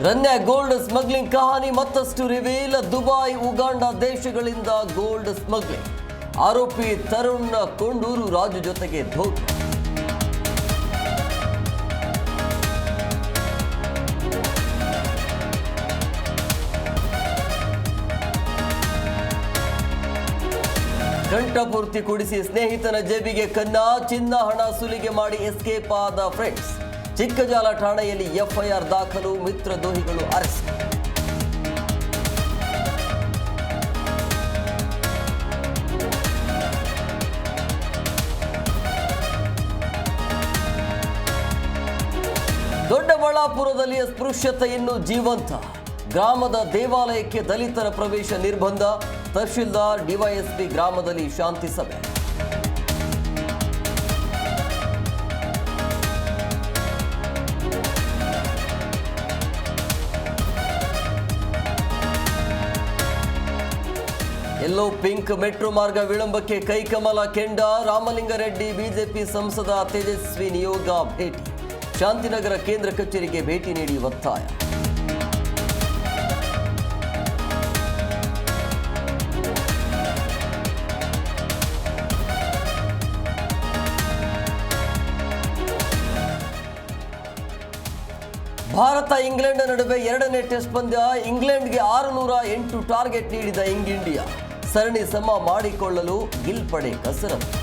ರನ್ಯ gold smuggling ಕಹಾನಿ ಮತ್ತಷ್ಟು reveal. Dubai, Uganda ದೇಶಗಳಿಂದ gold smuggling. ಆರೋಪಿ ತರುಣ್ ಕೊಂಡೂರು ರಾಜು ಜೊತೆಗೆ ಧೋಖ. ಕಂಠಪೂರ್ತಿ ಕುಡಿಸಿ ಸ್ನೇಹಿತನ ಜೇಬಿಗೆ ಕನ್ನ. ಚಿನ್ನ ಹಣ ಸುಲಿಗೆ ಮಾಡಿ ಎಸ್ಕೇಪ್ ಆದ ಫ್ರೆಂಡ್ಸ್. ಚಿಕ್ಕಜಾಲ ಠಾಣೆಯಲ್ಲಿ ಎಫ್ಐಆರ್ ದಾಖಲು. ಮಿತ್ರದ್ರೋಹಿಗಳು ಅರೆಸ್ಟ್. ದೊಡ್ಡಬಳ್ಳಾಪುರದಲ್ಲಿ ಅಸ್ಪೃಶ್ಯತೆ ಇನ್ನೂ ಜೀವಂತ. ಗ್ರಾಮದ ದೇವಾಲಯಕ್ಕೆ ದಲಿತರ ಪ್ರವೇಶ ನಿರ್ಬಂಧ. ತಹಶೀಲ್ದಾರ್, ಡಿವೈಎಸ್ಪಿ ಗ್ರಾಮದಲ್ಲಿ ಶಾಂತಿ ಸಭೆ. ಎಲ್ಲೋ ಪಿಂಕ್ ಮೆಟ್ರೋ ಮಾರ್ಗ ವಿಳಂಬಕ್ಕೆ ಕೈಕಮಲ ಕೆಂಡ. ರಾಮಲಿಂಗಾರೆಡ್ಡಿ, ಬಿಜೆಪಿ ಸಂಸದ ತೇಜಸ್ವಿ ನಿಯೋಗ ಭೇಟಿ. ಶಾಂತಿನಗರ ಕೇಂದ್ರ ಕಚೇರಿಗೆ ಭೇಟಿ ನೀಡಿ ಒತ್ತಾಯ. ಭಾರತ ಇಂಗ್ಲೆಂಡ್ ನಡುವೆ ಎರಡನೇ ಟೆಸ್ಟ್ ಪಂದ್ಯ. ಇಂಗ್ಲೆಂಡ್ಗೆ 608 ಟಾರ್ಗೆಟ್ ನೀಡಿದ ಇಂಡಿಯಾ. ಸರಣಿ ಸಮ ಮಾಡಿಕೊಳ್ಳಲು ಗಿಲ್ ಪಡೆ ಕಸರತ್ತು.